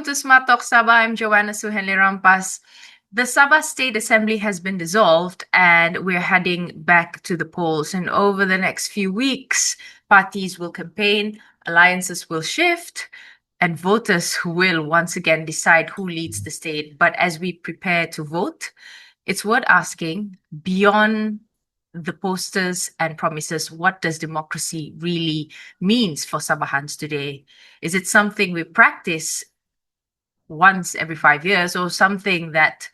Welcome to Smart Talk Sabah. I'm Joanna Suhenli Rampas. The Sabah State Assembly has been dissolved and we're heading back to the polls. And over the next few weeks, parties will campaign, alliances will shift, and voters will once again decide who leads the state. But as we prepare to vote, it's worth asking, beyond the posters and promises, what does democracy really means for Sabahans today? Is it something we practice once every 5 years or something that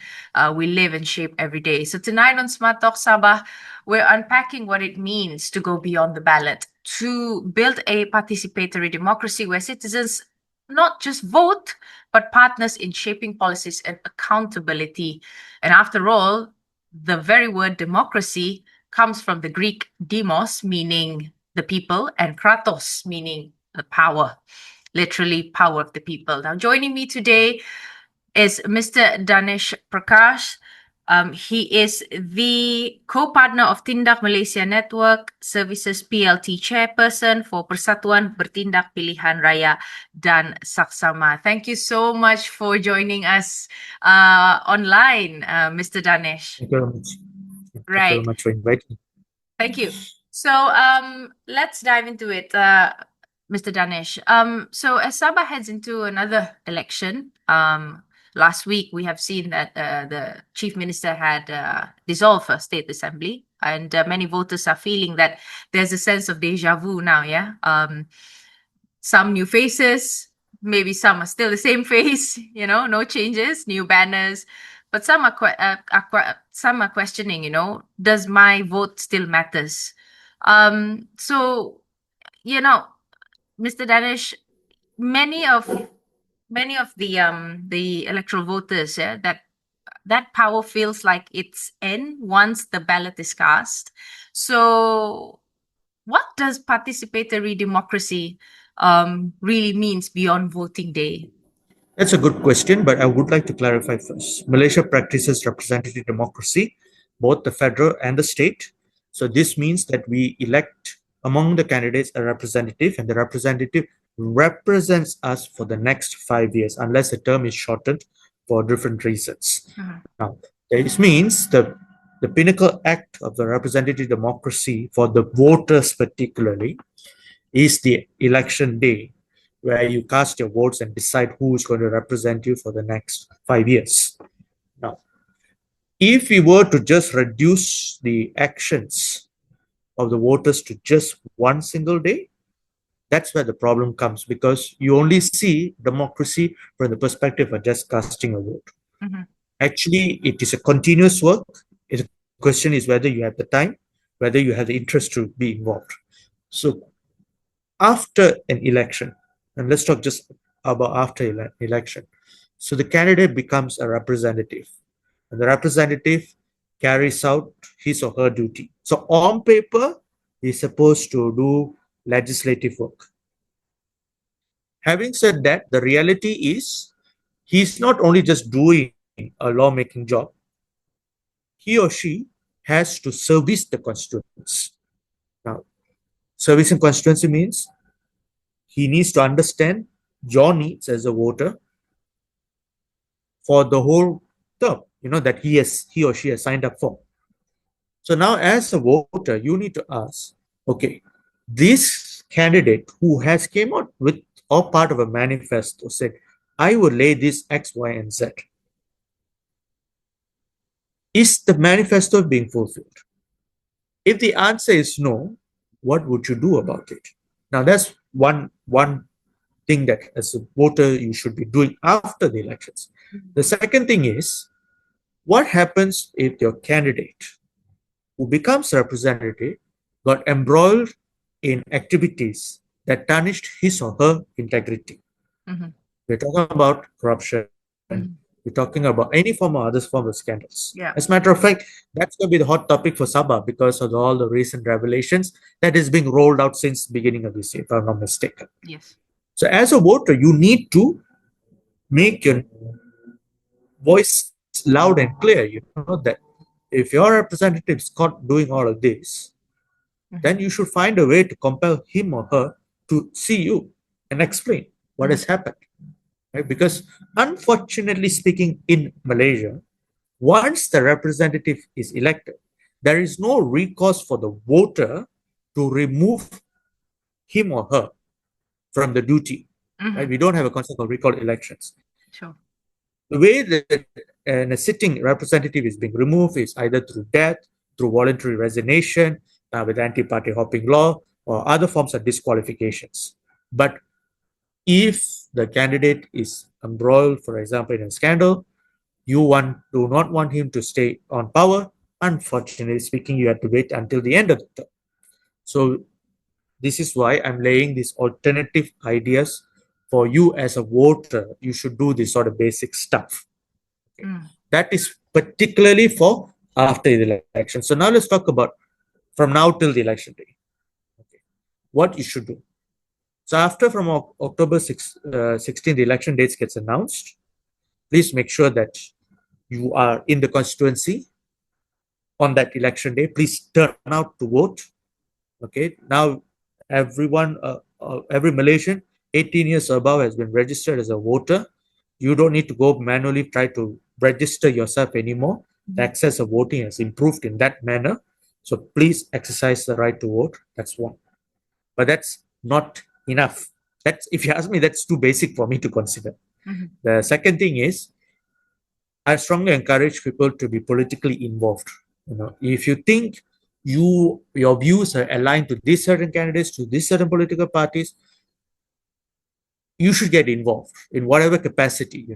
we live and shape every day? So tonight on Smart Talk Sabah, we're unpacking what it means to go beyond the ballot, to build a participatory democracy where citizens not just vote, but partners in shaping policies and accountability. And after all, the very word democracy comes from the Greek demos, meaning the people, and kratos, meaning the power, literally power of the people. Now, joining me today is Mr. Danesh Prakash. He is the co-partner of Tindak Malaysia Network Services PLT Chairperson for Persatuan Bertindak Pilihan Raya dan Saksama. Thank you so much for joining us online, Mr. Danesh. Thank you very much. Thank you Right. very much for inviting me. Thank you. So let's dive into it, Mr. Danesh. So as Sabah heads into another election, last week we have seen that the Chief Minister had dissolved a state assembly, and many voters are feeling that there's a sense of deja vu now, yeah? Some new faces, maybe some are still the same face, no changes, new banners. But some are questioning, does my vote still matters? So, Mr. Danesh, many of the electoral voters, yeah, that power feels like it's in once the ballot is cast. So, what does participatory democracy really means beyond voting day? That's a good question, but I would like to clarify first. Malaysia practices representative democracy, both the federal and the state. So this means that we elect among the candidates a representative, and the representative represents us for the next 5 years, unless the term is shortened for different reasons. Now, this means the pinnacle act of the representative democracy for the voters particularly is the election day, where you cast your votes and decide who is going to represent you for the next 5 years. Now, if we were to just reduce the actions of the voters to just one single day, that's where the problem comes, because you only see democracy from the perspective of just casting a vote. Actually, it is a continuous work. The question is whether you have the time, whether you have the interest to be involved. So after an election, and let's talk just about after election. So the candidate becomes a representative, and the representative carries out his or her duty. So on paper, he's supposed to do legislative work. Having said that, the reality is he's not only just doing a lawmaking job, he or she has to service the constituents. Now, servicing constituency means he needs to understand your needs as a voter for the whole term, that he or she has signed up for. So now as a voter, you need to ask, okay, this candidate who has came out with or part of a manifesto said, I will lay this X, Y, and Z. Is the manifesto being fulfilled? If the answer is no, what would you do about it? Now that's one thing that as a voter you should be doing after the elections. The second thing is, what happens if your candidate who becomes representative got embroiled in activities that tarnished his or her integrity? We're talking about corruption. We're talking about any form or other form of scandals. Yeah. As a matter of fact, that's going to be the hot topic for Sabah because of all the recent revelations that is being rolled out since the beginning of this year, if I'm not mistaken. Yes. So as a voter, you need to make your voice loud and clear. You know that if your representative is caught doing all of this, then you should find a way to compel him or her to see you and explain what has happened. right? Because unfortunately speaking, in Malaysia, once the representative is elected, there is no recourse for the voter to remove him or her from the duty. Right? We don't have a concept of recall elections. Sure. The way that a sitting representative is being removed is either through death, through voluntary resignation, with anti-party hopping law, or other forms of disqualifications. But if the candidate is embroiled, for example, in a scandal, do not want him to stay on power. Unfortunately speaking, you have to wait until the end of the term. So this is why I'm laying these alternative ideas for you as a voter. You should do this sort of basic stuff. Okay. That is particularly for after the election. So now let's talk about from now till the election day. Okay. What you should do. So after from October 16, the election dates gets announced. Please make sure that you are in the constituency on that election day. Please turn out to vote. Okay. Now everyone, every Malaysian 18 years above has been registered as a voter. You don't need to go manually try to register yourself anymore. The access of voting has improved in that manner. So please exercise the right to vote. That's one. But that's not enough. That's, if you ask me, that's too basic for me to consider. The second thing is, I strongly encourage people to be politically involved. If you think your views are aligned to these certain candidates, to these certain political parties, you should get involved in whatever capacity,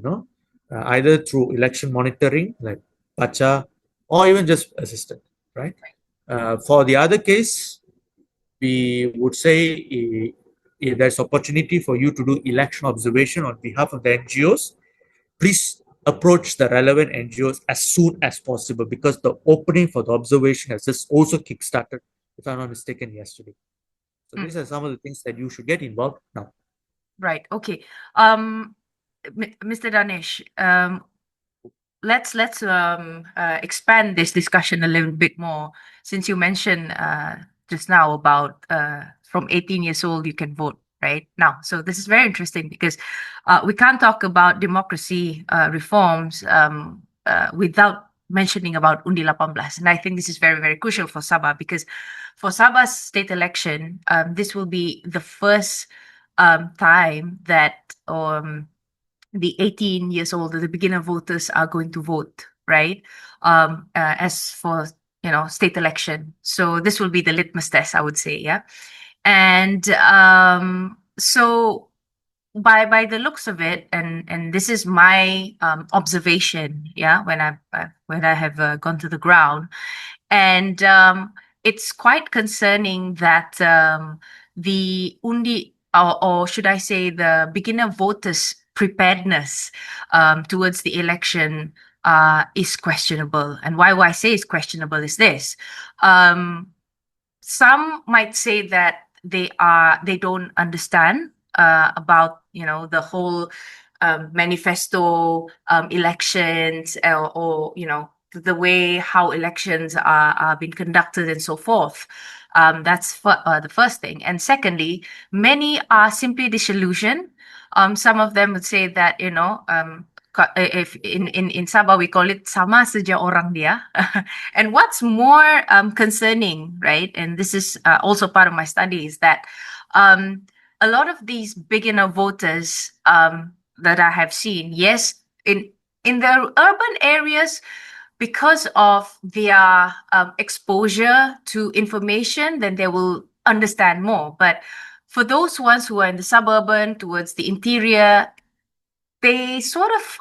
either through election monitoring like Pacha, or even just assistant, right? For the other case, we would say if there's opportunity for you to do election observation on behalf of the NGOs, please approach the relevant NGOs as soon as possible, because the opening for the observation has just also kickstarted, if I'm not mistaken, yesterday. So these are some of the things that you should get involved now. Right. Okay. Mr. Danish, let's expand this discussion a little bit more, since you mentioned just now about from 18 years old you can vote right now. So this is very interesting because we can't talk about democracy reforms without mentioning about Undi 18. And I think this is very, very crucial for Sabah, because for Sabah's state election, this will be the first time that the 18 years old, the beginner voters are going to vote, right? As for, state election. So this will be the litmus test, I would say, yeah. And so by the looks of it, and this is my observation, yeah, when I have gone to the ground, and it's quite concerning that the undi, or should I say the beginner voters preparedness towards the election is questionable. And why I say is questionable is this. Some might say that they don't understand about the whole manifesto elections, or the way how elections are being conducted and so forth. That's the first thing. And secondly, many are simply disillusioned. Some of them would say that if in Sabah we call it sama saja orang dia. And what's more concerning, right? And this is also part of my study, is that a lot of these beginner voters that I have seen, yes, in the urban areas, because of their exposure to information, then they will understand more. But for those ones who are in the suburban, towards the interior, they sort of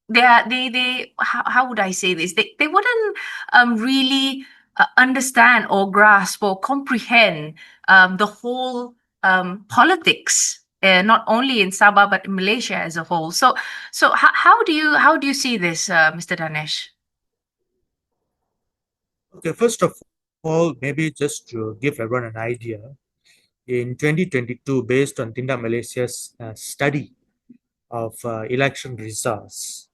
they how would I say this? They wouldn't really understand or grasp or comprehend the whole politics, not only in Sabah but in Malaysia as a whole. So how do you see this, Mr. Danesh? Okay, first of all, maybe just to give everyone an idea, in 2022, based on Tinda Malaysia's study of election results,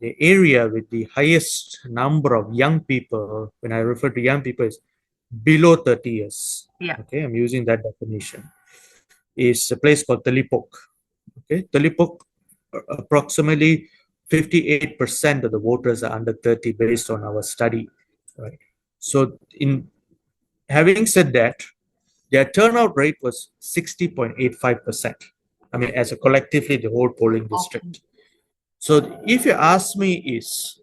the area with the highest number of young people, when I refer to young people, is below 30 years. Yeah. Okay, I'm using that definition. Is a place called Telipok. Okay, Telipok, approximately 58% of the voters are under 30 based on our study. Right. So, in having said that, their turnout rate was 60.85%. I mean, as a collectively, the whole polling district. So, if you ask me, is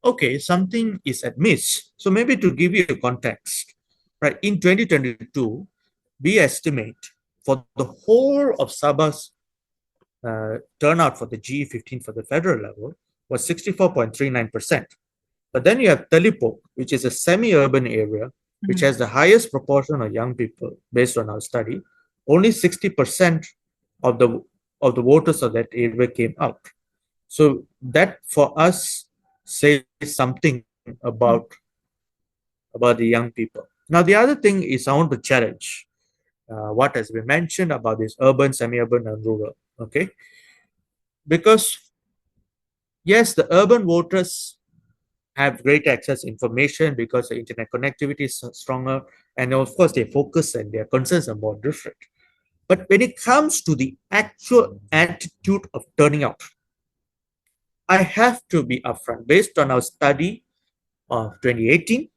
okay, something is amiss. So, maybe to give you a context, right? In 2022, we estimate for the whole of Sabah's turnout for the GE15 for the federal level was 64.39%. But then you have Telipok, which is a semi-urban area, which has the highest proportion of young people based on our study. Only 60% of the voters of that area came out. So that for us says something about the young people. Now the other thing is I want to challenge what has been mentioned about this urban, semi-urban, and rural. Okay, because yes, the urban voters have great access to information because the internet connectivity is stronger, and of course their focus and their concerns are more different. But when it comes to the actual attitude of turning out, I have to be upfront. Based on our study of 2018,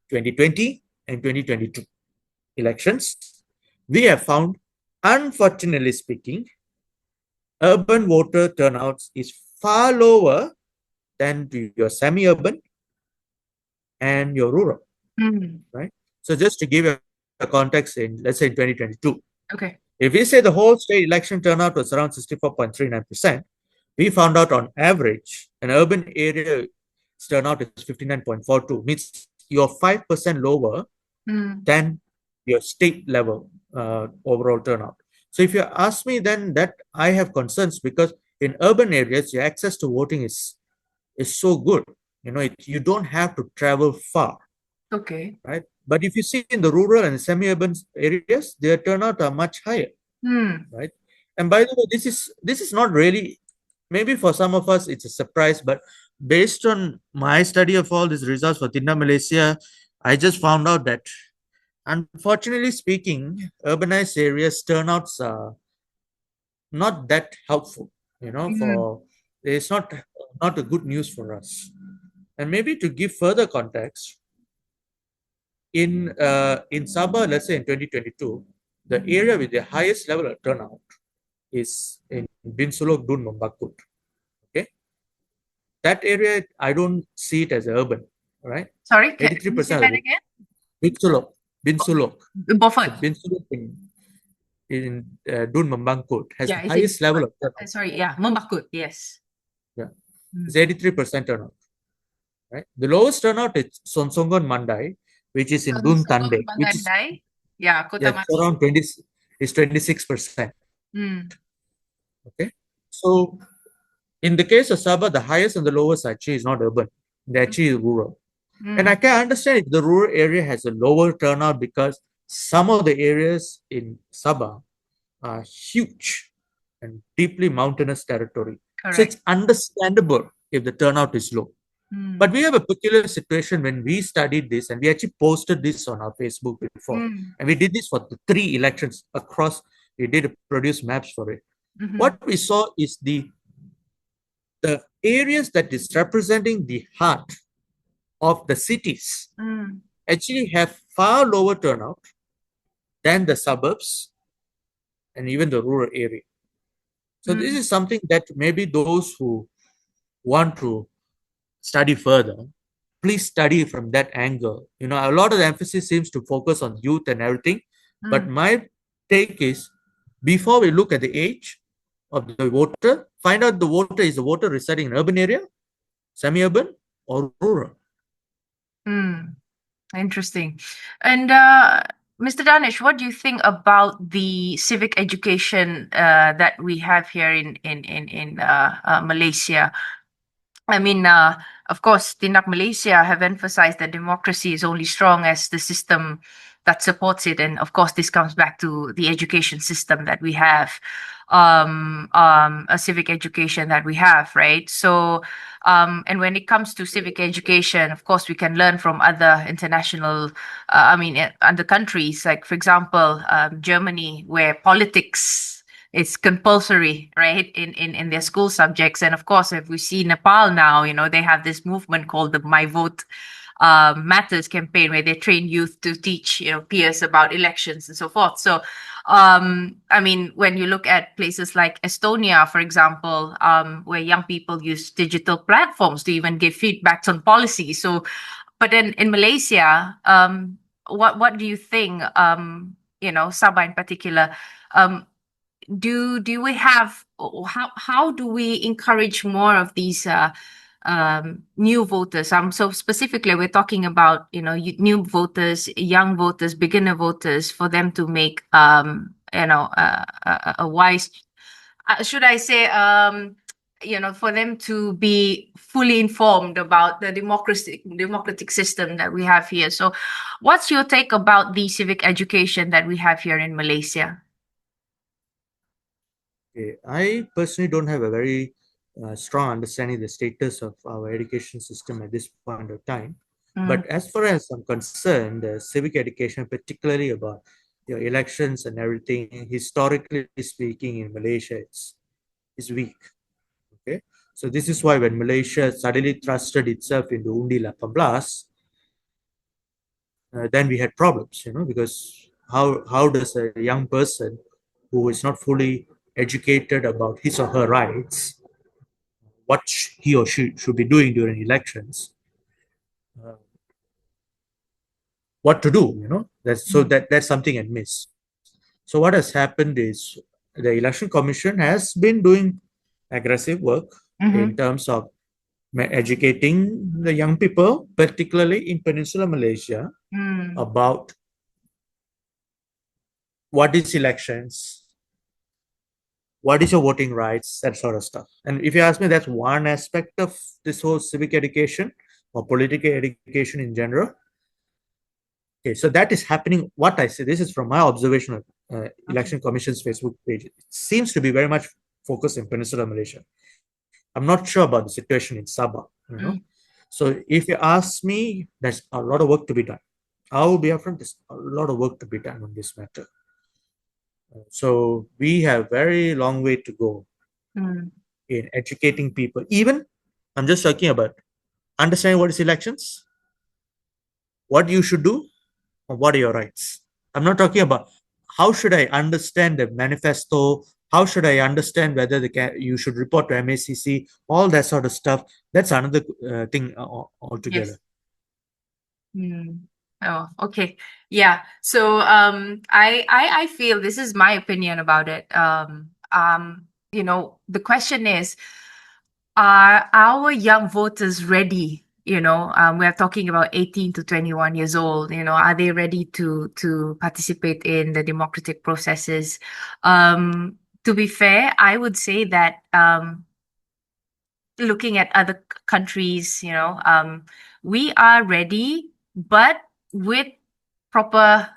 2020, and 2022 elections, we have found, unfortunately speaking, urban voter turnouts is far lower than your semi-urban and your rural, right? So just to give you a context, in let's say in 2022, Okay. if we say the whole state election turnout was around 64.39%, we found out on average an urban area turnout is 59.42, means you're 5% lower than your state level overall turnout. So if you ask me, then that I have concerns, because in urban areas your access to voting is so good. You don't have to travel far. Okay. Right. But if you see in the rural and semi-urban areas, their turnout are much higher. Right. And by the way, this is not really, maybe for some of us it's a surprise, but based on my study of all these results for Tinda Malaysia, I just found out that, unfortunately speaking, urbanized areas turnouts are not that helpful. For it's not a good news for us. And maybe to give further context, in Sabah, let's say in 2022, the area with the highest level of turnout is in Binsulok Dun Membakut. Okay, that area I don't see it as urban, right? Sorry, can you say 83% that of it. again? Binsulok. Beaufort. Binsulok in Dun Membakut has Yeah, the it's highest level of turnout. sorry, yeah, Membakut, yes. Yeah, it's 83% turnout. Right. The lowest turnout is Sonsongon Mandai, which is in Dun Tande, which is yeah, Kota it's around 20, is 26%. Okay. So in the case of Sabah, the highest and the lowest actually is not urban. They're actually rural. And I can understand if the rural area has a lower turnout, because some of the areas in Sabah are huge and deeply mountainous territory. So it's understandable if the turnout is low. But we have a peculiar situation when we studied this, and we actually posted this on our Facebook before. And we did this for the 3 elections across. We did produce maps for it. What we saw is the areas that is representing the heart of the cities actually have far lower turnout than the suburbs and even the rural area. So this is something that maybe those who want to study further, please study from that angle. A lot of the emphasis seems to focus on youth and everything, but my take is, before we look at the age of the voter, find out the voter is a voter residing in urban area, semi-urban, or rural. Interesting. And Mr. Danish, what do you think about the civic education that we have here in Malaysia? I mean, of course, Tindak Malaysia have emphasized that democracy is only strong as the system that supports it, and of course, this comes back to the education system that we have, a civic education that we have, right? So, and when it comes to civic education, of course, we can learn from other international, other countries, like for example, Germany, where politics it's compulsory, right, in their school subjects. And of course, if we see Nepal now, they have this movement called the My Vote Matters campaign, where they train youth to teach peers about elections and so forth. So I mean, when you look at places like Estonia, for example, where young people use digital platforms to even give feedbacks on policy. So, but then in Malaysia, what do you think? Sabah in particular, um, do we have, or how do we encourage more of these new voters? So specifically, we're talking about new voters, young voters, beginner voters, for them to make a wise, should I say, for them to be fully informed about the democratic system that we have here. So, what's your take about the civic education that we have here in Malaysia? Okay, I personally don't have a very strong understanding of the status of our education system at this point of time. But as far as I'm concerned, civic education, particularly about elections and everything, historically speaking, in Malaysia, is weak. Okay, so this is why when Malaysia suddenly thrusted itself into Undi 18, then we had problems, because how does a young person who is not fully educated about his or her rights, what he or she should be doing during elections, uh, what to do, that's something I miss. So what has happened is the election commission has been doing aggressive work in terms of educating the young people, particularly in Peninsular Malaysia, about what is elections, what is your voting rights, that sort of stuff. And if you ask me, that's one aspect of this whole civic education or political education in general. Okay, so that is happening. What I say, this is from my observation of Election Commission's Facebook page. It seems to be very much focused in Peninsular Malaysia. I'm not sure about the situation in Sabah. So if you ask me, there's a lot of work to be done. I will be upfront. There's a lot of work to be done on this matter. So we have very long way to go in educating people. Even I'm just talking about understanding what is elections, what you should do, or what are your rights. I'm not talking about how should I understand the manifesto, how should I understand whether you should report to MACC, all that sort of stuff. That's another thing altogether. Yes. Oh, okay. Yeah. So I feel, this is my opinion about it. The question is, are our young voters ready? We're talking about 18 to 21 years old. Are they ready to participate in the democratic processes? To be fair, I would say that looking at other countries, we are ready, but with proper,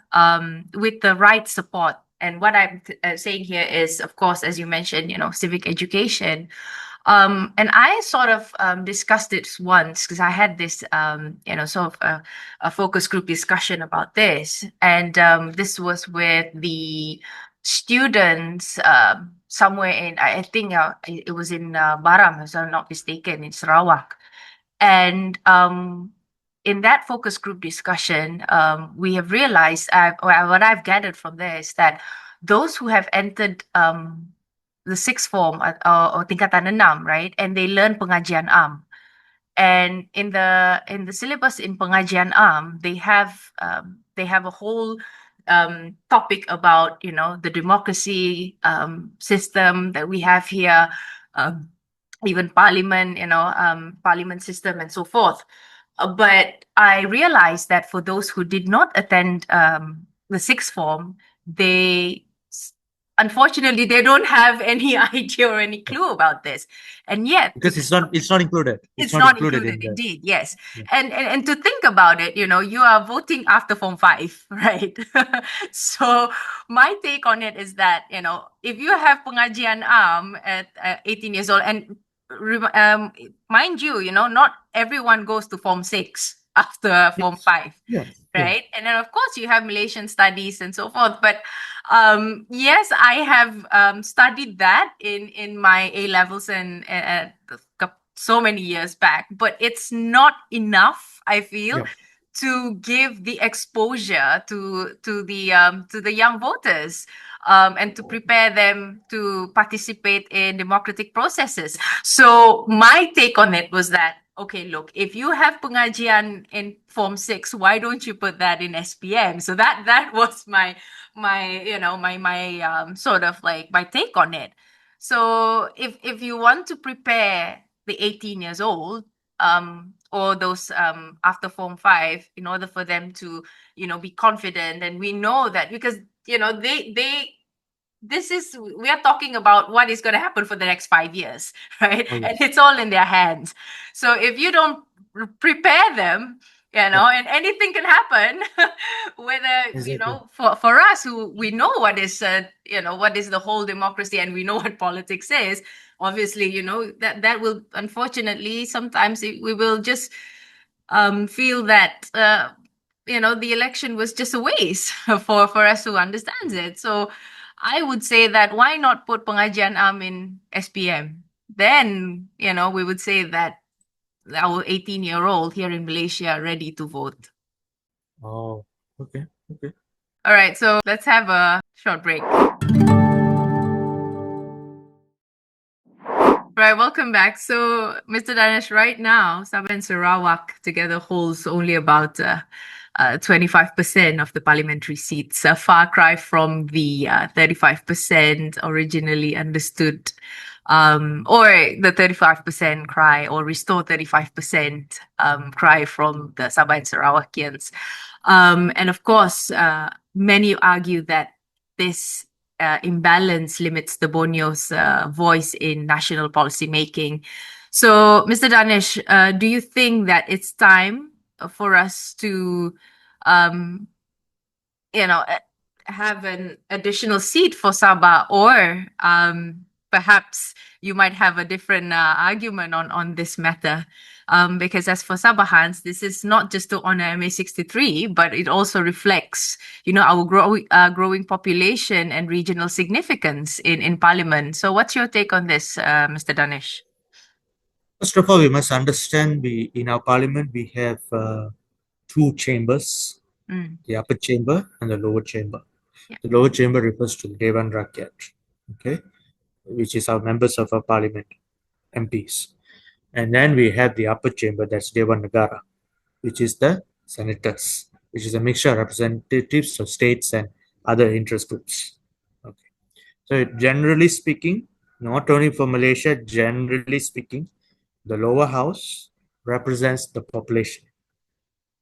with the right support. And what I'm saying here is, of course, as you mentioned, civic education. And I sort of discussed it once, because I had this, sort of a focus group discussion about this. And this was with the students somewhere in, I think it was in Baram, if I'm not mistaken, in Sarawak. And in that focus group discussion, we have realized, what I've gathered from there is that those who have entered the sixth form or tingkatan 6, right, and they learn pengajian am. And in the syllabus in pengajian am, they have a whole topic about the democracy system that we have here, even parliament, parliament system and so forth. But I realized that for those who did not attend the sixth form, unfortunately, they don't have any idea or any clue about this. And yet, because it's not included. It's not included indeed, yes. Yeah. And to think about it, you are voting after Form 5, right? So my take on it is that, if you have pengajian am at 18 years old, and mind you, not everyone goes to Form 6 after Form 5. Yeah. right? And then of course you have Malaysian studies and so forth. But yes, I have studied that in my A levels and so many years back. But it's not enough, I feel, Yeah. to give the exposure to the young voters. And to prepare them to participate in democratic processes. So my take on it was that, okay, look, if you have pengajian in Form 6, why don't you put that in SPM? So that was my sort of like my take on it. So if you want to prepare the 18 years old, or those after Form 5, in order for them to, be confident, and we know that because, they we are talking about what is going to happen for the next 5 years, right? Oh, And yes. it's all in their hands. So if you don't prepare them, Yeah. and anything can happen, whether, Exactly. for us who we know what is, what is the whole democracy, and we know what politics is, obviously, that will, unfortunately, sometimes we will just feel that, the election was just a waste for us who understands it. So I would say that why not put pengajian in SPM? Then, we would say that our 18-year-old here in Malaysia are ready to vote. Oh, okay. Okay. All right, so let's have a short break. Right, welcome back. So, Mr. Danish, right now, Sabah and Sarawak together holds only about 25% of the parliamentary seats, a far cry from the 35% originally understood, or the 35% cry, or restore 35% cry from the Sabah and Sarawakians. And of course, many argue that this imbalance limits the Borneo's voice in national policy making. So, Mr. Danish, do you think that it's time for us to, um, have an additional seat for Sabah, or perhaps you might have a different argument on this matter? Because as for Sabahans, this is not just to honor MA63, but it also reflects, our growing population and regional significance in Parliament. So, what's your take on this, Mr. Danish? First of all, we must understand in our parliament we have two chambers, Mm, the upper chamber and the lower chamber. yeah. The lower chamber refers to the Dewan Rakyat, okay, which is our members of our parliament, MPs. And then we have the upper chamber, that's Dewan Negara, which is the senators, which is a mixture of representatives of states and other interest groups. Okay. So generally speaking, not only for Malaysia, generally speaking, the lower house represents the population.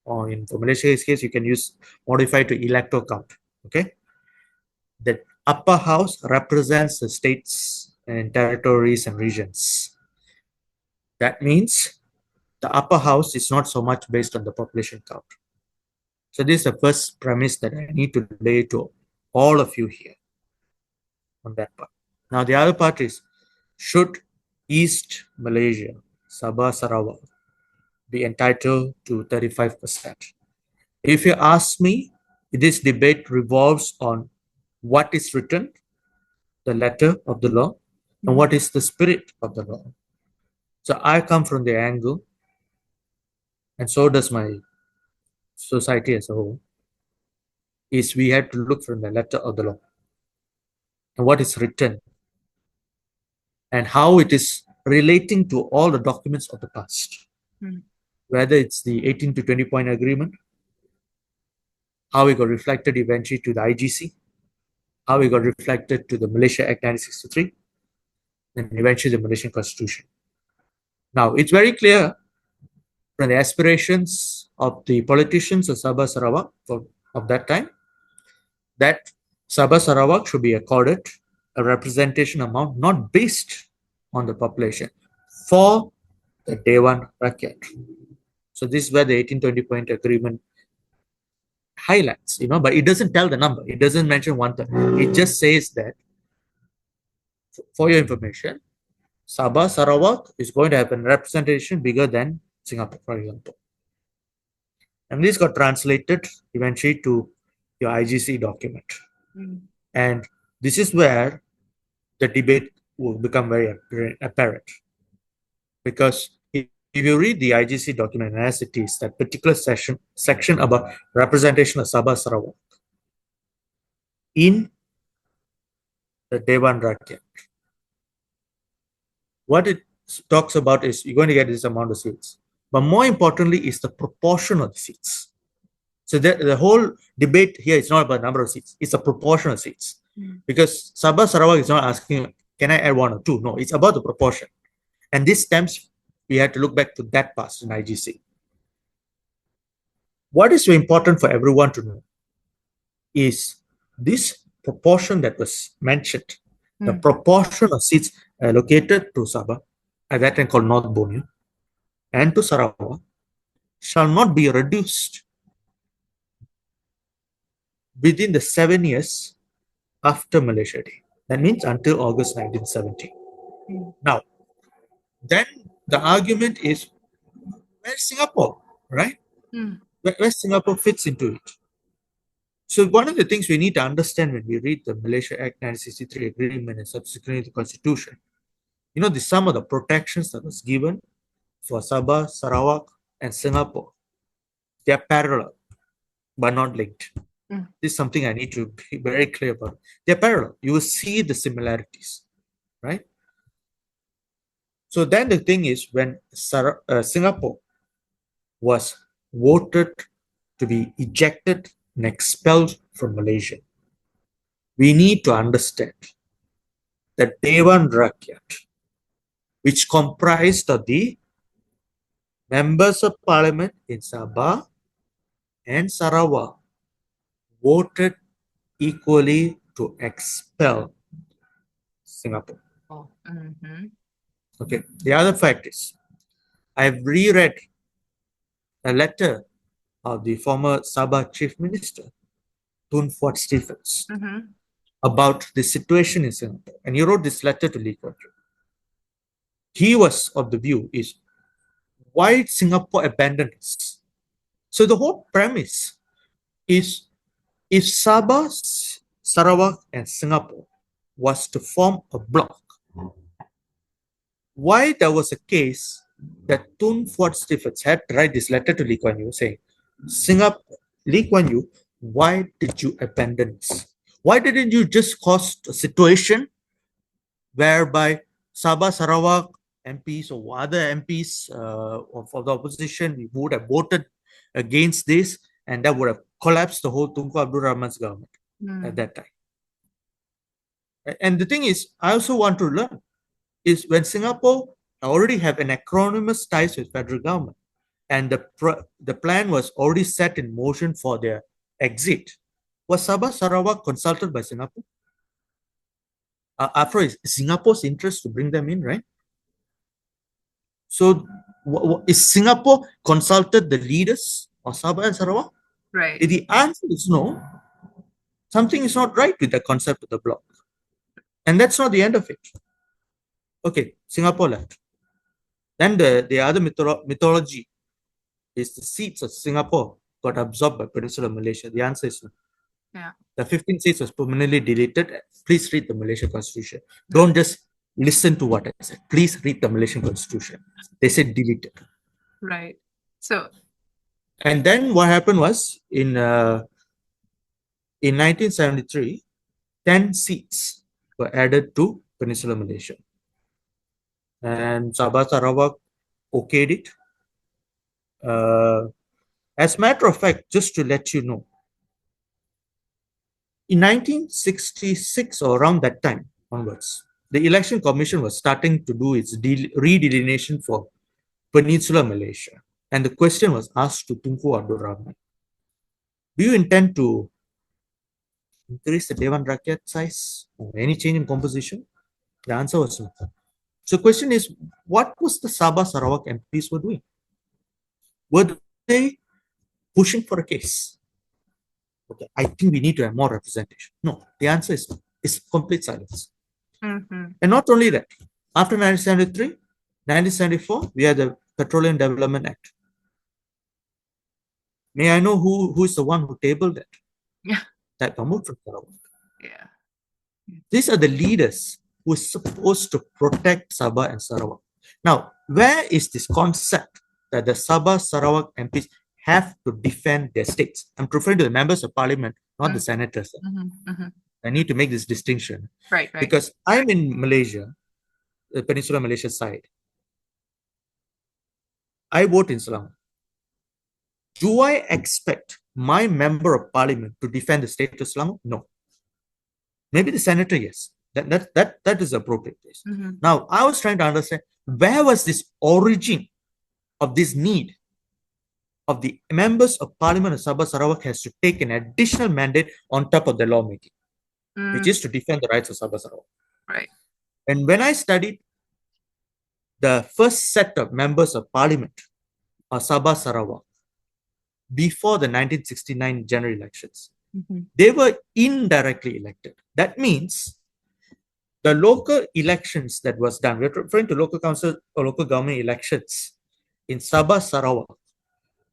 Or for Malaysia's case, you can use modify to electoral count. Okay. The upper house represents the states and territories and regions. That means the upper house is not so much based on the population count. So this is the first premise that I need to lay to all of you here on that part. Now the other part is, should East Malaysia, Sabah, Sarawak, be entitled to 35%? If you ask me, this debate revolves on what is written, the letter of the law, and what is the spirit of the law. So I come from the angle, and so does my society as a whole, is we have to look from the letter of the law and what is written and how it is relating to all the documents of the past, whether it's the 18 to 20 point agreement, how it got reflected eventually to the IGC, how it got reflected to the Malaysia Act 1963, and eventually the Malaysian Constitution. Now, it's very clear from the aspirations of the politicians of Sabah Sarawak of that time that Sabah Sarawak should be accorded a representation amount not based on the population for the Dewan Rakyat. So this is where the 1820 point agreement highlights, but it doesn't tell the number. It doesn't mention 1/3. It just says that, for your information, Sabah Sarawak is going to have a representation bigger than Singapore, for example. And this got translated eventually to your IGC document. And this is where the debate will become very apparent. Because if you read the IGC document as it is, that particular section about representation of Sabah Sarawak in the Dewan Rakyat, what it talks about is you're going to get this amount of seats. But more importantly is the proportion of the seats. So the whole debate here is not about the number of seats, it's a proportion of seats. Because Sabah Sarawak is not asking, can I add one or two? No, it's about the proportion. And this stems, we had to look back to that past in IGC. What is so important for everyone to know is this proportion that was mentioned, the proportion of seats allocated to Sabah, at that time called North Borneo, and to Sarawak, shall not be reduced within the 7 years after Malaysia Day. That means until August 1970. Now, then the argument is, where's Singapore, right? Where Singapore fits into it. So one of the things we need to understand when we read the Malaysia Act 1963 agreement and subsequently the Constitution, the sum of the protections that was given for Sabah, Sarawak, and Singapore, they are parallel but not linked. This is something I need to be very clear about. They're parallel. You will see the similarities, right? So then the thing is, when Singapore was voted to be ejected and expelled from Malaysia, we need to understand that Dewan Rakyat, which comprised of the members of parliament in Sabah and Sarawak, voted equally to expel Singapore. Okay. The other fact is, I've reread a letter of the former Sabah Chief Minister, Tun Fuad Stephens, about the situation in Singapore. And he wrote this letter to Lee Kuan Yew. He was of the view is, why Singapore abandoned us? So the whole premise is, if Sabah, Sarawak, and Singapore was to form a bloc, why there was a case that Tun Fuad Stephens had to write this letter to Lee Kuan Yew saying, Singapore, Lee Kuan Yew, why did you abandon us? Why didn't you just cause a situation whereby Sabah, Sarawak MPs or other MPs of the opposition would have voted against this, and that would have collapsed the whole Tunku Abdul Rahman's government at that time. And the thing is, I also want to learn is when Singapore already have an acronymous ties with federal government, and the plan was already set in motion for their exit, was Sabah Sarawak consulted by Singapore? After it's Singapore's interest to bring them in, right? So is Singapore consulted the leaders of Sabah and Sarawak? Right. If the answer is no, something is not right with the concept of the bloc. And that's not the end of it. Okay, Singapore left. Then the other mythology is the seats of Singapore got absorbed by Peninsular Malaysia. The answer is no. Yeah. The 15 seats was permanently deleted. Please read the Malaysian Constitution. Don't just listen to what I said. Please read the Malaysian Constitution. They said deleted. Right. So. And then what happened was in 1973, 10 seats were added to Peninsular Malaysia. And Sabah Sarawak okayed it. As a matter of fact, just to let you know, in 1966 or around that time onwards, the Election Commission was starting to do its redelineation for Peninsular Malaysia. And the question was asked to Tunku Abdul Rahman, do you intend to increase the Dewan Rakyat size or any change in composition? The answer was no. So the question is, what was the Sabah Sarawak MPs were doing? Were they pushing for a case? Okay, I think we need to have more representation. No, the answer is no. It's complete silence. And not only that, after 1973, 1974, we had the Petroleum Development Act. May I know who is the one who tabled that? Yeah. That Mahmood from Sarawak. Yeah. These are the leaders who are supposed to protect Sabah and Sarawak. Now, where is this concept that the Sabah Sarawak MPs have to defend their states? I'm referring to the members of parliament, not the senators. I need to make this distinction. Right. Because I'm in Malaysia, the Peninsula Malaysia side. I vote in Selangor. Do I expect my member of parliament to defend the state of Selangor? No. Maybe the senator, yes. That is appropriate. Yes. Now, I was trying to understand where was this origin of this need of the members of parliament of Sabah Sarawak has to take an additional mandate on top of the lawmaking, which is to defend the rights of Sabah Sarawak. Right. And when I studied the first set of members of parliament of Sabah Sarawak before the 1969 general elections, they were indirectly elected. That means the local elections that was done, we're referring to local council or local government elections in Sabah Sarawak,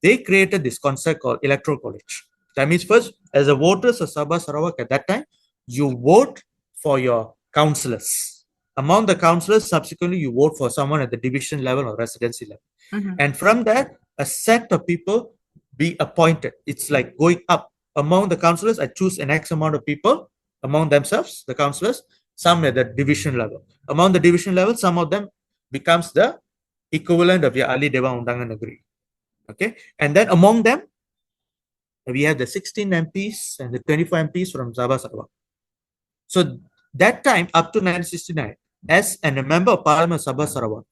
they created this concept called electoral college. That means first, as a voters of Sabah Sarawak at that time, you vote for your councillors. Among the councillors, subsequently, you vote for someone at the division level or residency level. And from that, a set of people be appointed. It's like going up. Among the councillors, I choose an X amount of people among themselves, the councillors, some at the division level. Among the division level, some of them becomes the equivalent of your Ali Dewan Undangan Negeri. Okay, and then among them, we have the 16 MPs and the 24 MPs from Sabah Sarawak. So that time, up to 1969, as a member of Parliament Sabah Sarawak,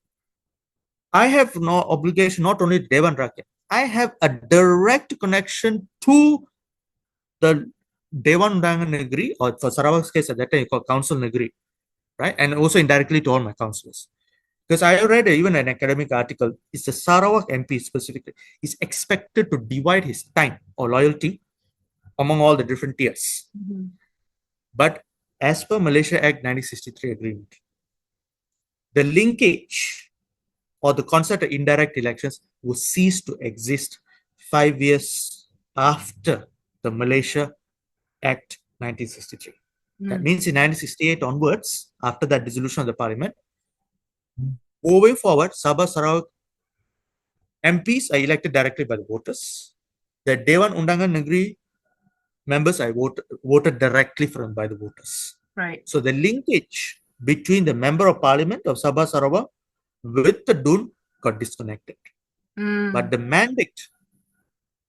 I have no obligation, not only Dewan Rakyat, I have a direct connection to the Dewan Undangan Negeri, or for Sarawak's case at that time, called Council Negeri, right? And also indirectly to all my councillors. Because I read even an academic article, it's the Sarawak MP specifically is expected to divide his time or loyalty among all the different tiers. But as per Malaysia Act 1963 agreement, the linkage or the concept of indirect elections will cease to exist 5 years after the Malaysia Act 1963. That means in 1968 onwards, after that dissolution of the parliament, moving forward, Sabah Sarawak MPs are elected directly by the voters. The Dewan Undangan Negeri members are voted directly by the voters. Right. So the linkage between the member of parliament of Sabah Sarawak with the DUN got disconnected. But the mandate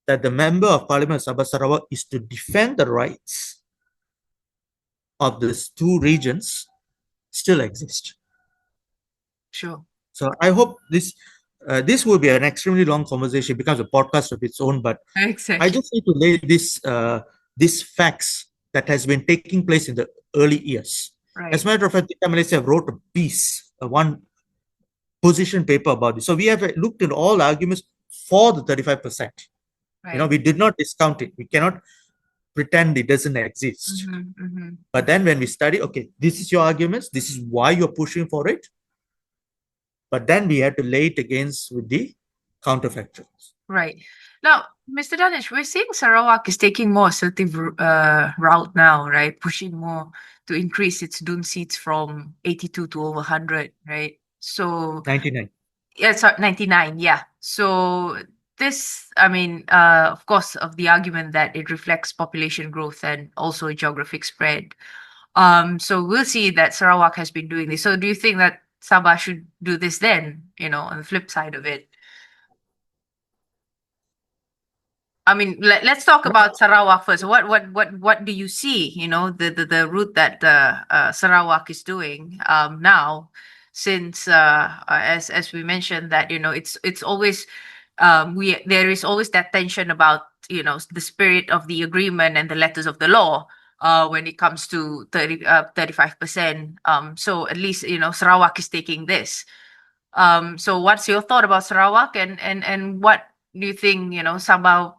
that the member of parliament of Sabah Sarawak is to defend the rights of these two regions still exist. Sure. So I hope this will be an extremely long conversation, becomes a podcast of its own, but Exactly. I just need to lay these facts that has been taking place in the early years. Right. As a matter of fact, Malaysia wrote a piece, one position paper about this. So we have looked at all arguments for the 35%. Right. We did not discount it. We cannot pretend it doesn't exist. But then when we study, okay, this is your arguments, this is why you're pushing for it. But then we had to lay it against with the counterfactuals. Right. Now, Mr. Danish, we're seeing Sarawak is taking more assertive route now, right? Pushing more to increase its DUN seats from 82 to over 100, right? So 99. Yeah, sorry, 99, yeah. So this, of course, of the argument that it reflects population growth and also geographic spread. So we'll see that Sarawak has been doing this. So do you think that Sabah should do this then, on the flip side of it? Let's talk about Sarawak first. What do you see, the route that Sarawak is doing now, since as we mentioned that it's always there is always that tension about the spirit of the agreement and the letters of the law when it comes to 35%. So at least Sarawak is taking this. So what's your thought about Sarawak, and what do you think Sabah?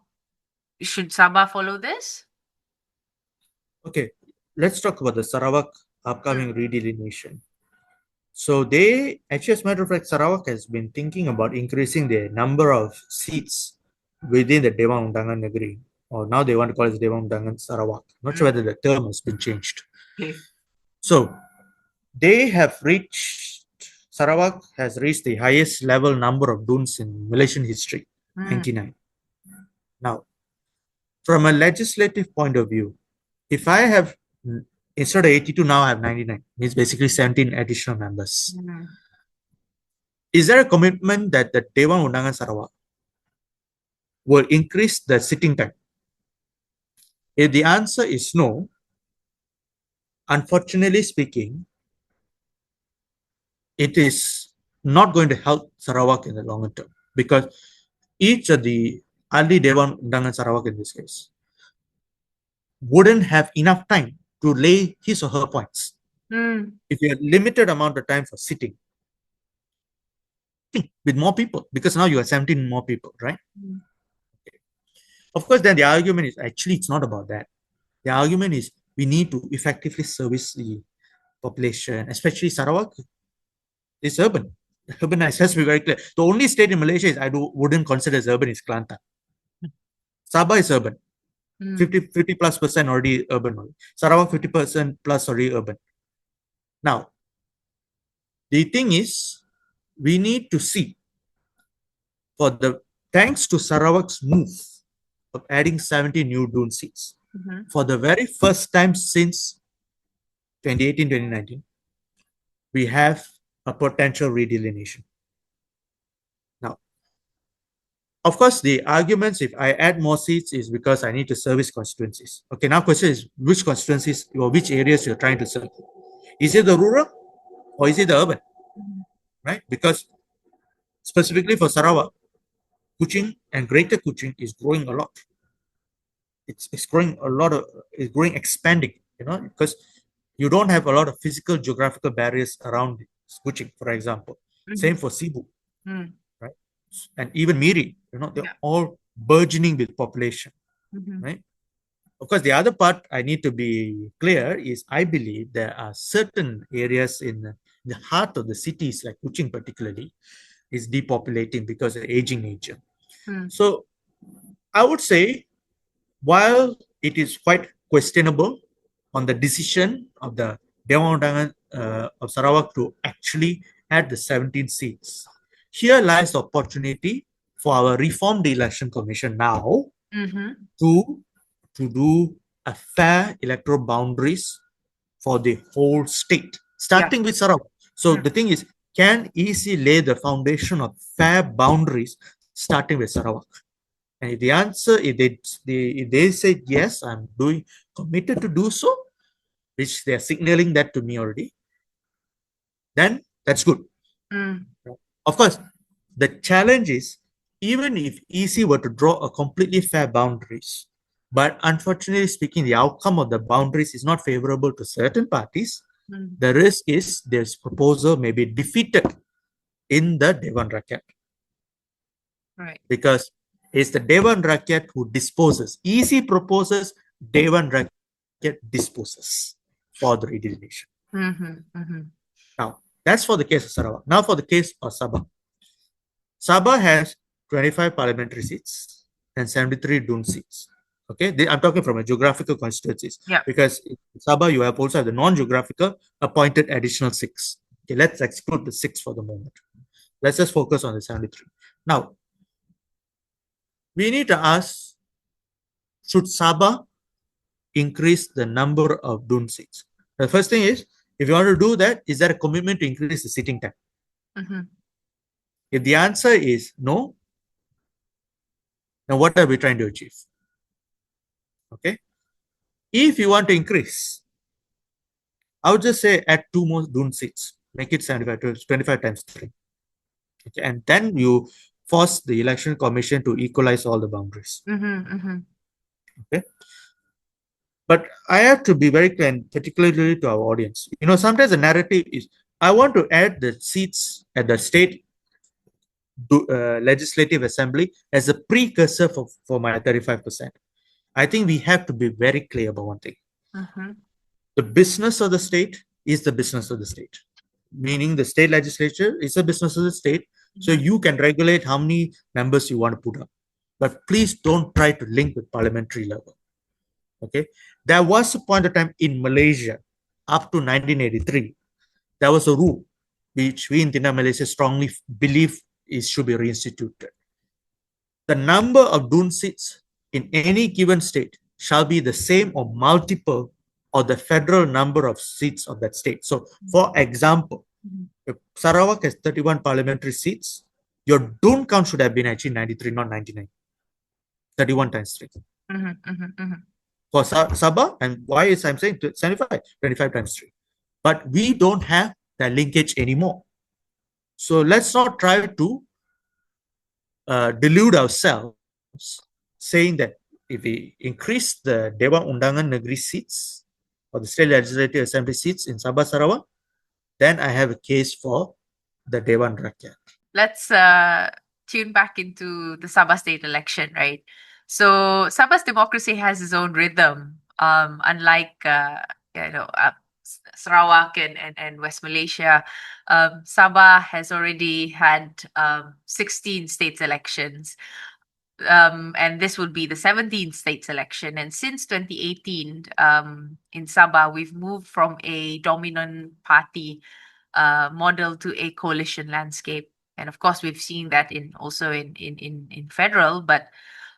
Should Sabah follow this? Okay, let's talk about the Sarawak upcoming redelineation. So they, actually, as a matter of fact, Sarawak has been thinking about increasing the number of seats within the Dewan Undangan Negeri, or now they want to call it Dewan Undangan Sarawak. Not sure whether the term has been changed. Okay. So they have reached, Sarawak has reached the highest level number of duns in Malaysian history, 99. Now, from a legislative point of view, if I have, instead of 82, now I have 99, means basically 17 additional members. Is there a commitment that the Dewan Undangan Sarawak will increase the sitting time? If the answer is no, unfortunately speaking, it is not going to help Sarawak in the longer term, because each of the ahli Dewan Undangan Sarawak in this case wouldn't have enough time to lay his or her points. If you have limited amount of time for sitting with more people, because now you have 17 more people, right? Okay. Of course, then the argument is actually it's not about that. The argument is we need to effectively service the population, especially Sarawak is urban. Urbanized, has to be very clear. The only state in Malaysia is wouldn't consider as urban is Kelantan. Sabah is urban. 50 plus percent already urban. Sarawak 50% plus already urban. Now, the thing is, we need to see, thanks to Sarawak's move of adding 70 new dun seats, for the very first time since 2018, 2019, we have a potential redelineation. Now, of course, the arguments, if I add more seats, is because I need to service constituencies. Okay, now question is, which constituencies or which areas you're trying to serve? Is it the rural or is it the urban? Right? Because specifically for Sarawak, Kuching and Greater Kuching is growing a lot. It's growing a lot of, it's growing, expanding, because you don't have a lot of physical geographical barriers around Kuching, for example. Same for Sibu, right? And even Miri, they're all burgeoning with population, right? Of course, the other part I need to be clear is I believe there are certain areas in the heart of the cities, like Kuching particularly, is depopulating because of aging nature. So I would say, while it is quite questionable on the decision of the Dewan Undangan of Sarawak to actually add the 17 seats, here lies the opportunity for our reformed election commission now to do a fair electoral boundaries for the whole state, starting with Sarawak. So the thing is, can EC lay the foundation of fair boundaries starting with Sarawak? And if the answer, if they say yes, I'm committed to do so, which they are signaling that to me already, then that's good. Of course, the challenge is, even if EC were to draw a completely fair boundaries, but unfortunately speaking, the outcome of the boundaries is not favorable to certain parties, the risk is this proposal may be defeated in the Dewan Rakyat. Right. Because it's the Dewan Rakyat who disposes. EC proposes, Dewan Rakyat disposes for the redelineation. Now, that's for the case of Sarawak. Now for the case of Sabah. Sabah has 25 parliamentary seats and 73 dun seats. Okay, I'm talking from a geographical constituencies. Because in Sabah, you also have the non-geographical appointed additional 6. Okay, let's exclude the 6 for the moment. Let's just focus on the 73. Now, we need to ask, should Sabah increase the number of dun seats? The first thing is, if you want to do that, is there a commitment to increase the sitting time? If the answer is no, then what are we trying to achieve? Okay. If you want to increase, I would just say add 2 more dun seats, make it 75 to 25 times 3. Okay. And then you force the election commission to equalize all the boundaries. Okay. But I have to be very clear, and particularly to our audience. Sometimes the narrative is, I want to add the seats at the state legislative assembly as a precursor for my 35%. I think we have to be very clear about one thing. The business of the state is the business of the state. Meaning the state legislature is a business of the state. So you can regulate how many members you want to put up. but please don't try to link with parliamentary level. Okay, there was a point of time in Malaysia up to 1983. There was a rule which we in Tina Malaysia strongly believe is should be reinstituted. The number of DUN seats in any given state shall be the same or multiple of the federal number of seats of that state. So, for example, if Sarawak has 31 parliamentary seats, your DUN count should have been actually 93, not 99. 31 times 3. For Sabah, and why is I'm saying 75, 25 times 3. But we don't have that linkage anymore. So let's not try to delude ourselves saying that if we increase the Dewan Undangan Negeri seats or the State Legislative Assembly seats in Sabah Sarawak, then I have a case for the Dewan Rakyat. Let's tune back into the Sabah state election, right? So Sabah's democracy has its own rhythm, unlike Sarawak and West Malaysia. Sabah has already had 16 states elections. And this will be the 17th states election. And since 2018, in Sabah, we've moved from a dominant party model to a coalition landscape. And of course, we've seen that also in federal. But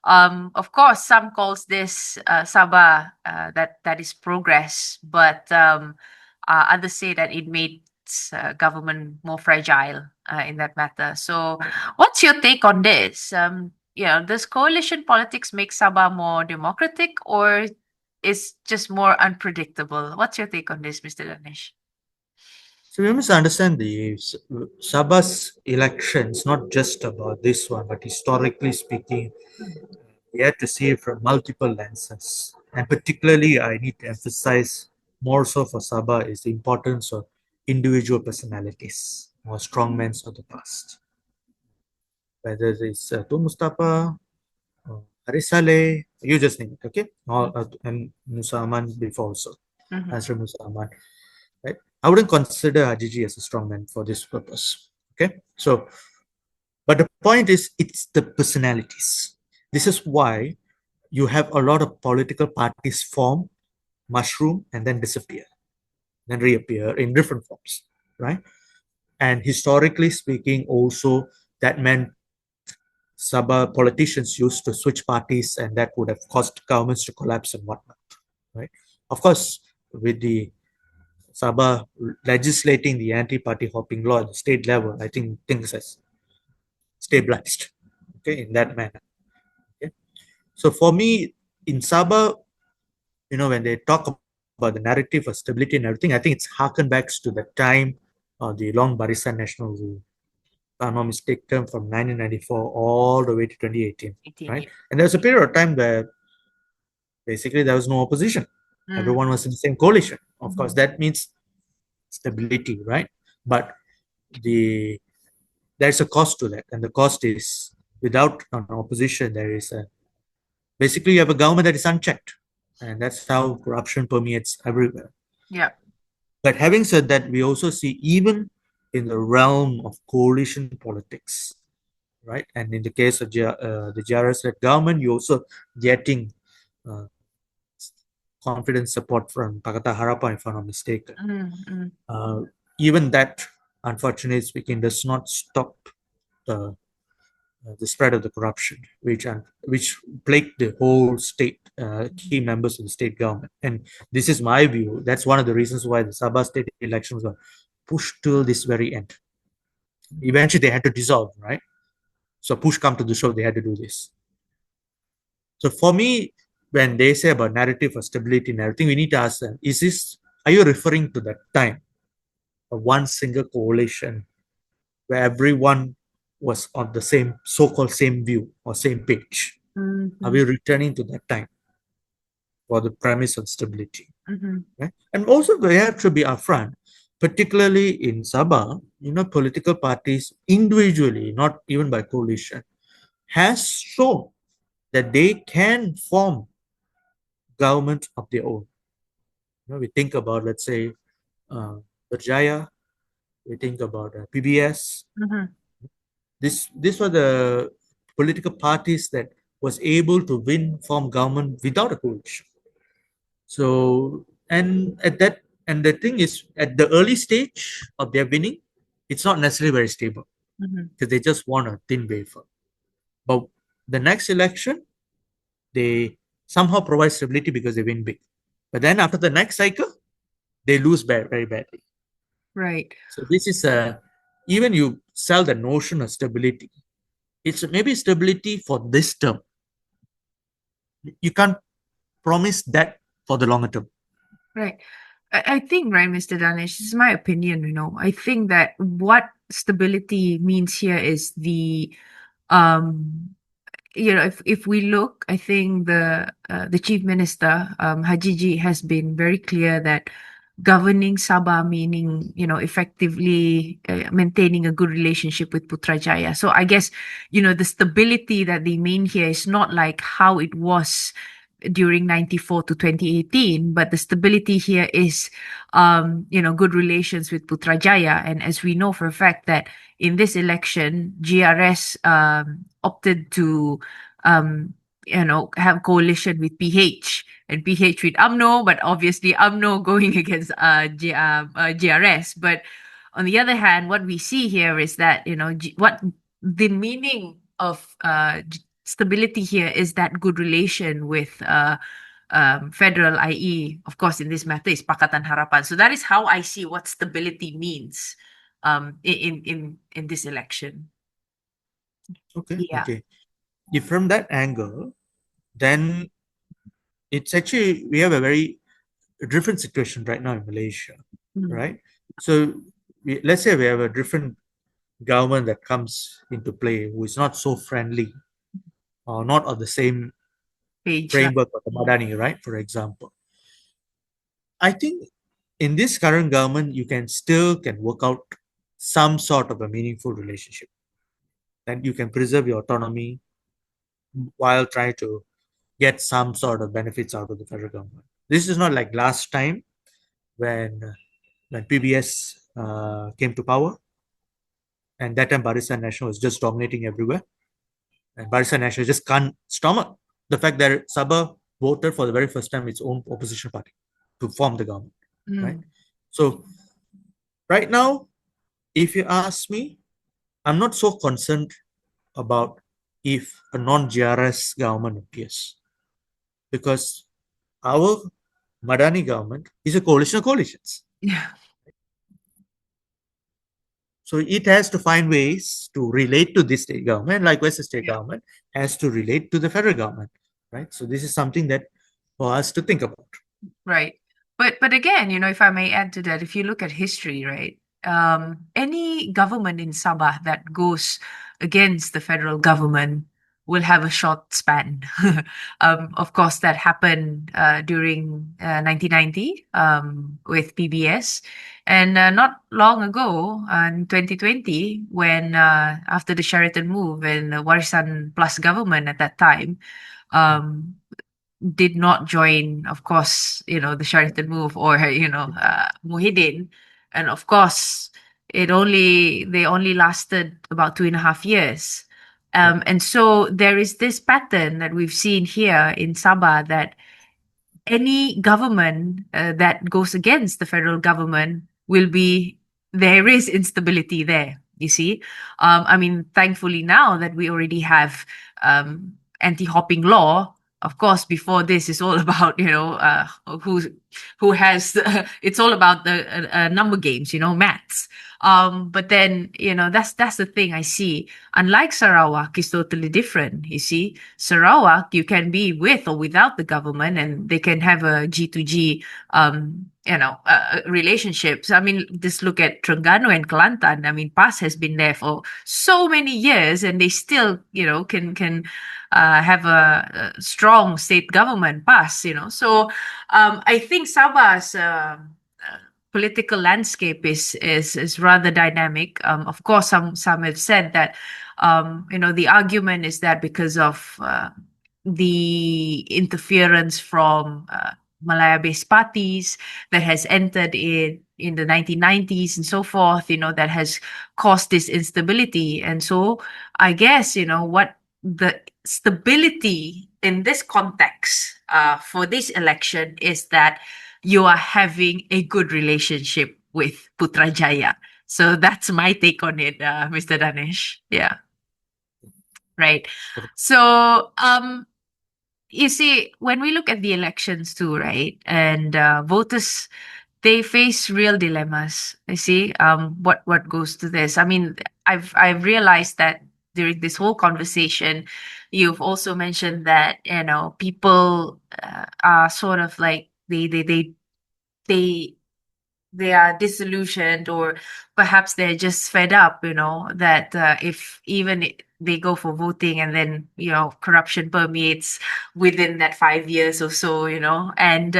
of course, some calls this Sabah that is progress, but others say that it made government more fragile in that matter. So, what's your take on this? Does coalition politics make Sabah more democratic, or is just more unpredictable? What's your take on this, Mr. Danish? So we must understand the Sabah's elections, not just about this one, but historically speaking, we have to see it from multiple lenses. And particularly, I need to emphasize more so for Sabah is the importance of individual personalities or strongmen of the past. Whether it's Tun Mustafa, Haris Saleh, you just name it, okay? And Musa Aman before also, Nasir Musa Aman, right? I wouldn't consider Hajiji as a strongman for this purpose, okay? So, but the point is, it's the personalities. This is why you have a lot of political parties form, mushroom, and then disappear, then reappear in different forms, right? And historically speaking, also that meant Sabah politicians used to switch parties, and that would have caused governments to collapse and whatnot, right? Of course, with the Sabah legislating the anti-party hopping law at the state level, I think things has stabilized, okay, in that manner. Okay? So for me, in Sabah, when they talk about the narrative of stability and everything, I think it's harken back to the time of the long Barisan National Rule. If I'm not mistaken, from 1994 all the way to 2018, right? And there was a period of time where basically there was no opposition. Everyone was in the same coalition. Of course, that means stability, right? But there's a cost to that, and the cost is without an opposition, there is basically you have a government that is unchecked, and that's how corruption permeates everywhere. Yeah. But having said that, we also see even in the realm of coalition politics, right? And in the case of the JRS-led government, you're also getting confident support from Pakatan Harapan, if I'm not mistaken. Even that, unfortunately speaking, does not stop the spread of the corruption, which plagued the whole state, key members of the state government. And this is my view. That's one of the reasons why the Sabah state elections were pushed till this very end. Eventually, they had to dissolve, right? So push come to the shove, they had to do this. So for me, when they say about narrative of stability and everything, we need to ask them, are you referring to that time of one single coalition where everyone was on the same so-called same view or same page? Are we returning to that time for the premise of stability? Right? And also we have to be upfront, particularly in Sabah, political parties individually, not even by coalition, has shown that they can form government of their own. We think about, let's say, Berjaya, we think about PBS. These were the political parties that was able to form government without a coalition. So, and the thing is, at the early stage of their winning, it's not necessarily very stable because they just won a thin wafer. But the next election, they somehow provide stability because they win big. But then after the next cycle, they lose very badly. Right. So this is even you sell the notion of stability. It's maybe stability for this term. You can't promise that for the longer term. Right. I think, right, Mr. Danish, this is my opinion, I think that what stability means here is um, if we look, I think the chief minister, Hajiji, has been very clear that governing Sabah, meaning, effectively maintaining a good relationship with Putrajaya. So I guess, the stability that they mean here is not like how it was during 94 to 2018, but the stability here is, good relations with Putrajaya. And as we know for a fact that in this election, GRS opted to, have coalition with PH and PH with UMNO, but obviously UMNO going against GRS. But on the other hand, what we see here is that, what the meaning of stability here is that good relation with federal, i.e., of course, in this matter, is Pakatan Harapan. So that is how I see what stability means in this election. Okay. Yeah. Okay. If from that angle, then it's actually we have a very different situation right now in Malaysia, right? So let's say we have a different government that comes into play who is not so friendly or not on the same Page. framework of the Madani, right? For example, I think in this current government, you can work out some sort of a meaningful relationship. That you can preserve your autonomy while trying to get some sort of benefits out of the federal government. This is not like last time when PBS came to power, and that time Barisan National was just dominating everywhere, and Barisan National just can't stomach the fact that Sabah voted for the very first time its own opposition party to form the government, right? So right now, if you ask me, I'm not so concerned about if a non-GRS government appears, because our Madani government is a coalition of coalitions. Yeah. So it has to find ways to relate to this state government, likewise the state Yeah. government has to relate to the federal government, right? So this is something that for us to think about. Right. But again, if I may add to that, if you look at history, right, any government in Sabah that goes against the federal government will have a short span. Of course, that happened during 1990 with PBS, and not long ago, in 2020, when after the Sheraton move and the Warisan Plus government at that time, did not join, of course, the Sheraton move or, Muhyiddin. And of course, they only lasted about 2.5 years. And so there is this pattern that we've seen here in Sabah that any government that goes against the federal government there is instability there, you see. I mean, thankfully now that we already have anti-hopping law, of course, before this is all about, who has, it's all about the number games, maths. But then, that's the thing I see. Unlike Sarawak, is totally different. You see, Sarawak, you can be with or without the government, and they can have a G2G, relationships. I mean, just look at Terengganu and Kelantan. I mean, PAS has been there for so many years, and they still, can have a strong state government, PAS. So, I think Sabah's political landscape is rather dynamic. Of course, some have said that the argument is that because of the interference from Malaya-based parties that has entered in the 1990s and so forth, that has caused this instability. And so I guess, what the stability in this context for this election is that you are having a good relationship with Putrajaya. So that's my take on it, Mr. Danish. Yeah, right. So you see, when we look at the elections too, right, and voters, they face real dilemmas. You see, what goes to this? I mean, I've realized that during this whole conversation, you've also mentioned that people are sort of like they they are disillusioned, or perhaps they're just fed up, that if even they go for voting and then corruption permeates within that 5 years or so, and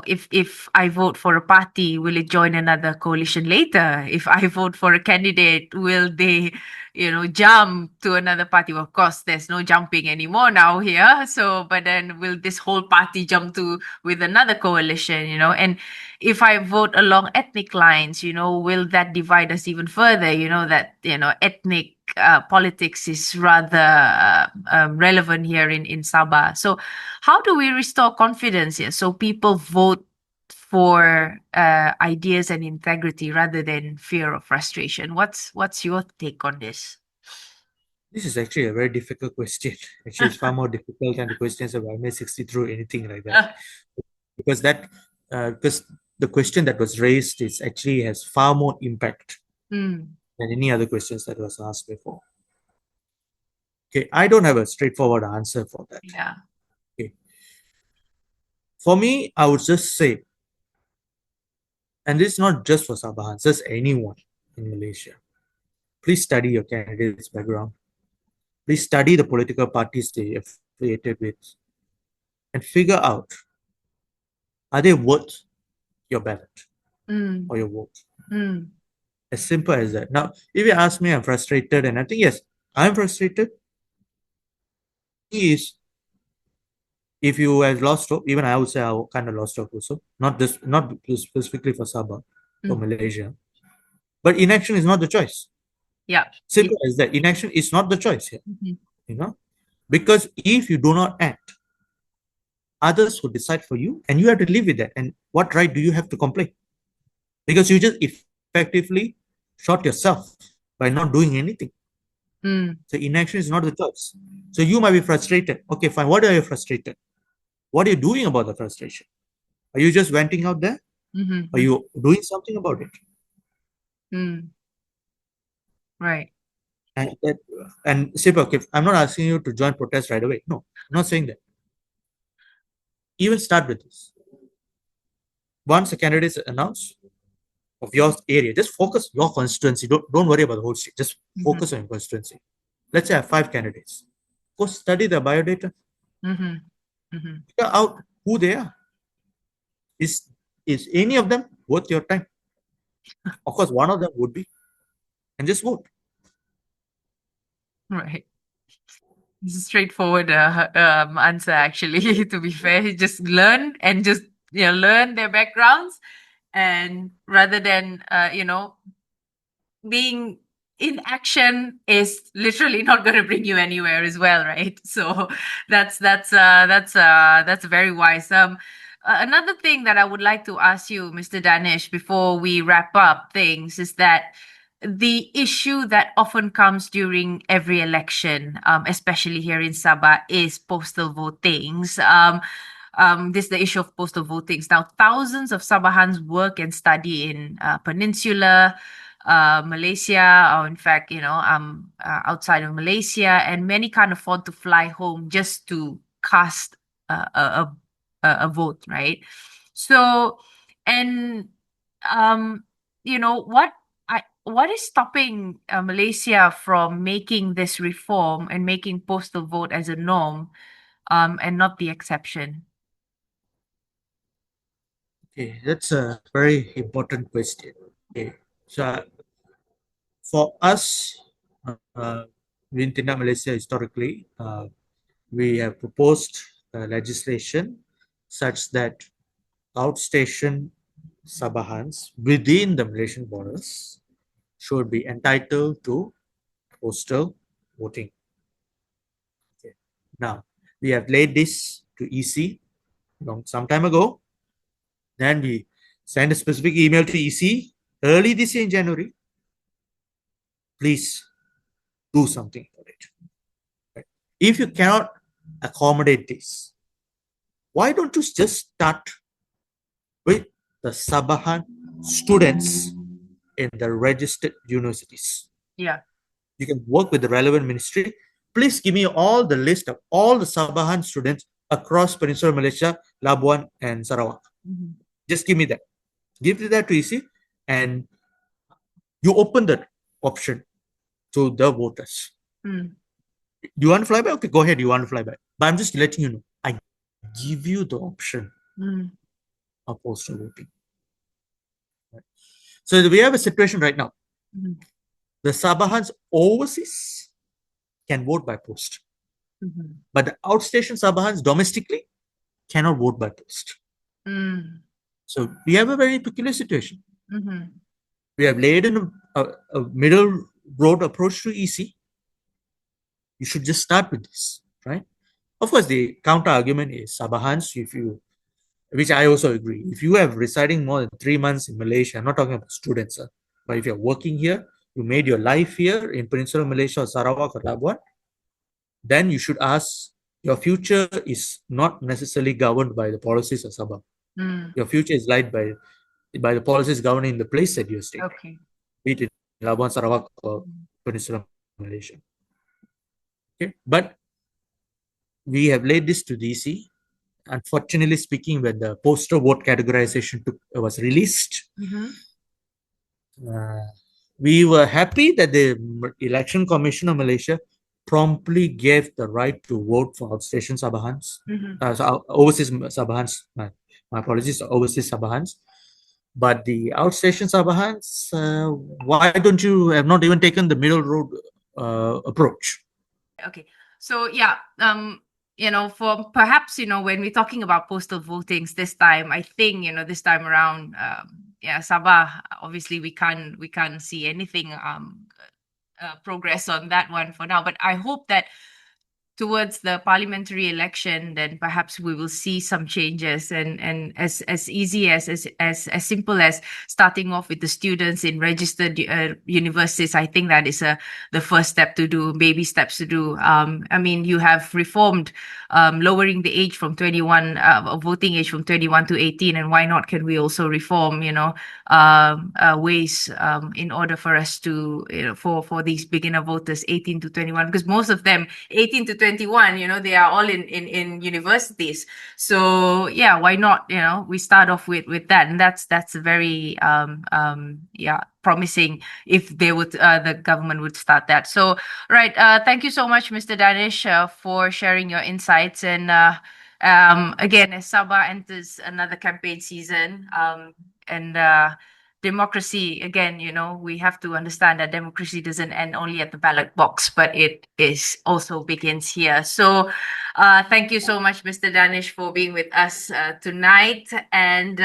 if I vote for a party, will it join another coalition later? If I vote for a candidate, will they jump to another party? Well, of course, there's no jumping anymore now here. So, but then will this whole party jump to with another coalition? And if I vote along ethnic lines, will that divide us even further? That ethnic politics is rather relevant here in Sabah. So, how do we restore confidence here so people vote for ideas and integrity rather than fear or frustration? What's your take on this? This is actually a very difficult question. Actually, it's far more difficult than the questions of IMA 60 through anything like that. Because the question that was raised is actually has far more impact than any other questions that was asked before. Okay, I don't have a straightforward answer for that. Yeah. Okay. For me, I would just say, and this is not just for Sabahans, just anyone in Malaysia, please study your candidate's background. Please study the political parties they are affiliated with and figure out, are they worth your ballot or your vote? As simple as that. Now, if you ask me, I'm frustrated, and I think, yes, I'm frustrated. Is if you have lost hope, even I would say I kind of lost hope also. Not specifically for Sabah, for Malaysia. But inaction is not the choice. Yeah. Simple as that. Inaction is not the choice here. Because if you do not act, others will decide for you, and you have to live with that. And what right do you have to complain? Because you just effectively shot yourself by not doing anything. So inaction is not the choice. So you might be frustrated. Okay, fine. What are you frustrated? What are you doing about the frustration? Are you just venting out there? Are you doing something about it? Right. And Sipa, okay, I'm not asking you to join protest right away. No, I'm not saying that. Even start with this. Once a candidate is announced of your area, just focus your constituency. Don't worry about the whole state. Just focus on your constituency. Let's say I have 5 candidates. Go study their biodata. Figure out who they are. Is any of them worth your time? Of course, one of them would be. And just vote. Right. It's a straightforward answer, actually. To be fair, just learn and just learn their backgrounds, and rather than being in action is literally not going to bring you anywhere as well, right? So that's very wise. Another thing that I would like to ask you, Mr. Danish, before we wrap up things, is that the issue that often comes during every election, especially here in Sabah, is postal votings. This is the issue of postal votings. Now, thousands of Sabahans work and study in Peninsula, Malaysia, or in fact, outside of Malaysia, and many can't afford to fly home just to cast a vote, right? So, and what is stopping Malaysia from making this reform and making postal vote as a norm, and not the exception? Okay, that's a very important question. Okay, so for us, in Tindak Malaysia historically, we have proposed legislation such that outstation Sabahans within the Malaysian borders should be entitled to postal voting. Now, we have laid this to EC some time ago. Then we send a specific email to EC early this year in January. Please do something about it. Right? If you cannot accommodate this, why don't you just start with the Sabahan students in the registered universities? Yeah. You can work with the relevant ministry. Please give me all the list of all the Sabahan students across Peninsular Malaysia, Labuan, and Sarawak. Just give me that. Give that to EC, and you open that option to the voters. Do you want to fly back? Okay, go ahead. You want to fly back. But I'm just letting you know, I give you the option of postal voting. Right. So we have a situation right now. The Sabahans overseas can vote by post. But the outstation Sabahans domestically cannot vote by post. So we have a very peculiar situation. We have laid in a middle road approach to EC. You should just start with this, right? Of course, the counter argument is Sabahans, which I also agree. If you have residing more than 3 months in Malaysia, I'm not talking about students, but if you're working here, you made your life here in Peninsular Malaysia or Sarawak or Labuan, then you should ask, your future is not necessarily governed by the policies of Sabah. Your future is led by the policies governing the place that you're staying. Okay. Be it in Labuan, Sarawak, or Peninsular Malaysia. Okay, but we have laid this to DC. Unfortunately speaking, when the postal vote categorization was released, we were happy that the Election Commission of Malaysia promptly gave the right to vote for outstation Sabahans, so overseas Sabahans. My apologies, overseas Sabahans. But the outstation Sabahans, why don't you have not even taken the middle road approach? Okay, so yeah, for perhaps, when we're talking about postal votings this time, I think, this time around, Sabah, obviously we can't see anything progress on that one for now, but I hope that towards the parliamentary election, then perhaps we will see some changes, and as easy as simple as starting off with the students in registered universities. I think that is the first step to do, baby steps to do. I mean, you have reformed lowering the age from 21, voting age from 21 to 18, and why not can we also reform, ways in order for us to, for these beginner voters 18 to 21, because most of them 18 to 21, they are all in universities. So yeah, why not, we start off with that, and that's very promising if they would, the government would start that. So right, thank you so much, Mr. Danish, for sharing your insights. And again, as Sabah enters another campaign season, and democracy, again, we have to understand that democracy doesn't end only at the ballot box, but it is also begins here. So thank you so much, Mr. Danish, for being with us tonight. And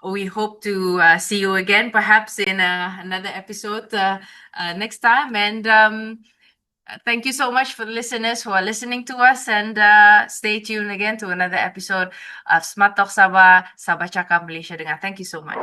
we hope to see you again, perhaps in another episode next time. And thank you so much for the listeners who are listening to us, and stay tuned again to another episode of Smart Talk Sabah, Sabah Cakap Malaysia Dengar. Thank you so much.